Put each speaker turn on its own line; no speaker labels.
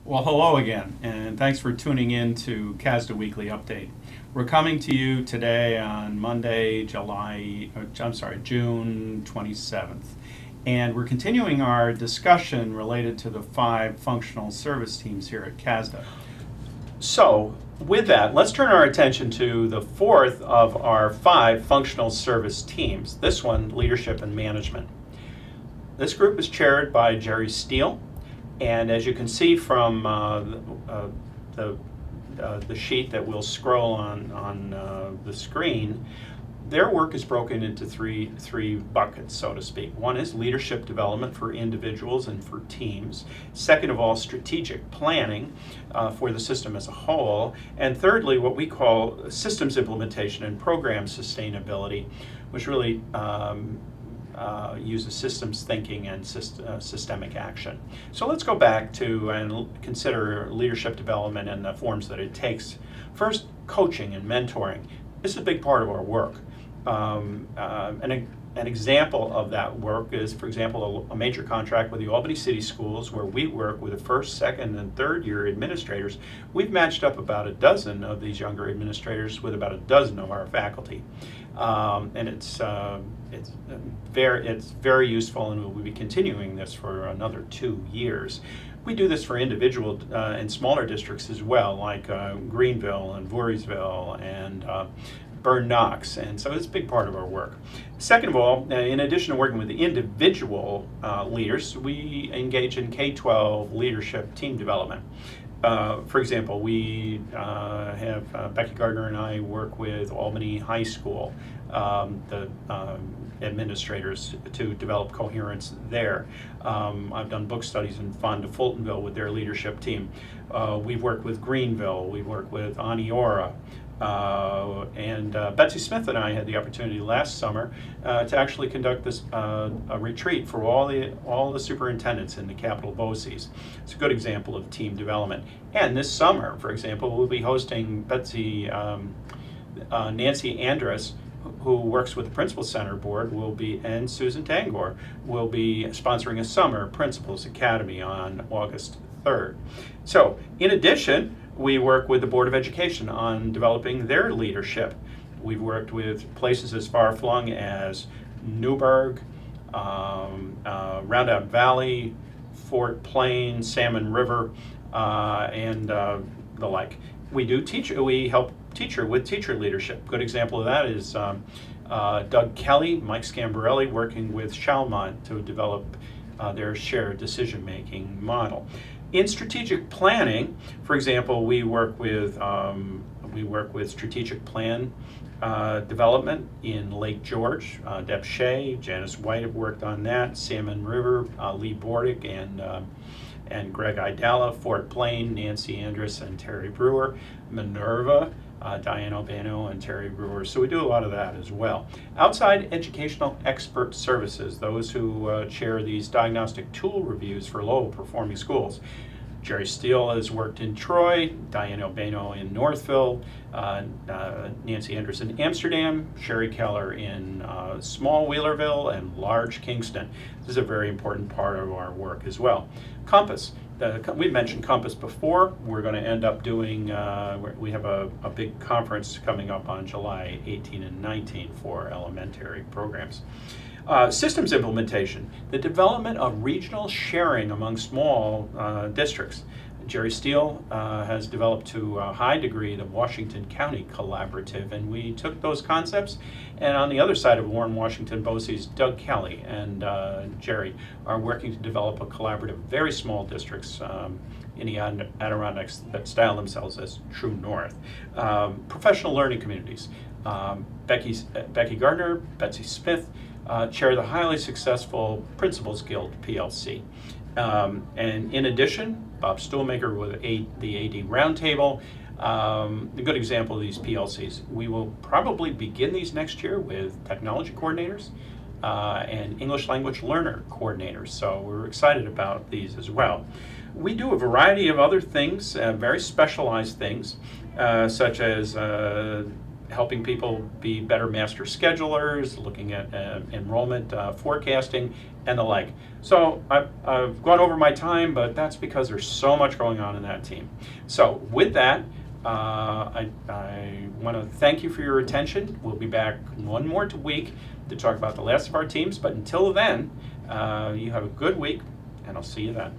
Well, hello again, and thanks for tuning in to CASDA Weekly Update. We're coming to you today on Monday, June 27th, and we're continuing our discussion related to the 5 functional service teams here at CASDA.
So, with that, let's turn our attention to the fourth of our 5 functional service teams, this one, Leadership and Management. This group is chaired by Jerry Steele, and as you can see from the sheet that we'll scroll on the screen, their work is broken into three buckets, so to speak. One is leadership development for individuals and for teams. Second of all, strategic planning for the system as a whole. And thirdly, what we call systems implementation and program sustainability, which really uses systems thinking and systemic action. So let's go back to and consider leadership development and the forms that it takes. First, coaching and mentoring. This is a big part of our work. An example of that work is, for example, a major contract with the Albany City Schools, where we work with the first, second, and third year administrators. We've matched up about a dozen of these younger administrators with about a dozen of our faculty. And it's very useful, and we'll be continuing this for another 2 years. We do this for individual and smaller districts as well, like Greenville and Voorheesville and Burn Knox, and so it's a big part of our work. Second of all, in addition to working with the individual leaders, we engage in K-12 leadership team development. For example, we have Becky Gardner and I work with Albany High School, the administrators, to develop coherence there. I've done book studies in Fonda Fultonville with their leadership team. We've worked with Greenville, we've worked with Aniora, and Betsy Smith and I had the opportunity last summer to actually conduct this a retreat for all the superintendents in the capital BOCES. It's a good example of team development. And this summer, for example, we'll be hosting Nancy Andrus, who works with the Principal Center Board, and Susan Tangor will be sponsoring a summer Principals Academy on August 3rd. So, in addition, we work with the Board of Education on developing their leadership. We've worked with places as far-flung as Newburgh, Roundout Valley, Fort Plain, Salmon River, and the like. We help teacher with teacher leadership. Good example of that is Doug Kelly, Mike Scambarelli working with Chalmont to develop their shared decision-making model. In strategic planning, for example, we work with strategic plan development in Lake George. Deb Shea, Janice White have worked on that. Salmon River, Lee Bordick and Greg Idala. Fort Plain, Nancy Andrus and Terry Brewer. Minerva, Diane Albano and Terry Brewer. So we do a lot of that as well. Outside educational expert services, those who chair these diagnostic tool reviews for low-performing schools. Jerry Steele has worked in Troy, Diane Albano in Northville, Nancy Andrus in Amsterdam, Sherry Keller in small Wheelerville, and large Kingston. This is a very important part of our work as well. Compass. We've mentioned Compass before. We're going to end up doing, we have a big conference coming up on July 18 and 19 for elementary programs. Systems implementation, the development of regional sharing among small districts. Jerry Steele has developed to a high degree the Washington County Collaborative, and we took those concepts, and on the other side of Warren, Washington, BOCES, Doug Kelly and Jerry are working to develop a collaborative, very small districts in the Adirondacks that style themselves as True North. Professional learning communities. Becky Gardner, Betsy Smith, chair the highly successful Principals Guild PLC. And in addition, Bob Stuhlmaker with the AD Roundtable. A good example of these PLCs. We will probably begin these next year with technology coordinators and English language learner coordinators. So we're excited about these as well. We do a variety of other things, very specialized things, such as helping people be better master schedulers, looking at enrollment forecasting, and the like. So I've gone over my time, but that's because there's so much going on in that team. So with that, I want to thank you for your attention. We'll be back one more week to talk about the last of our teams, but until then, you have a good week, and I'll see you then.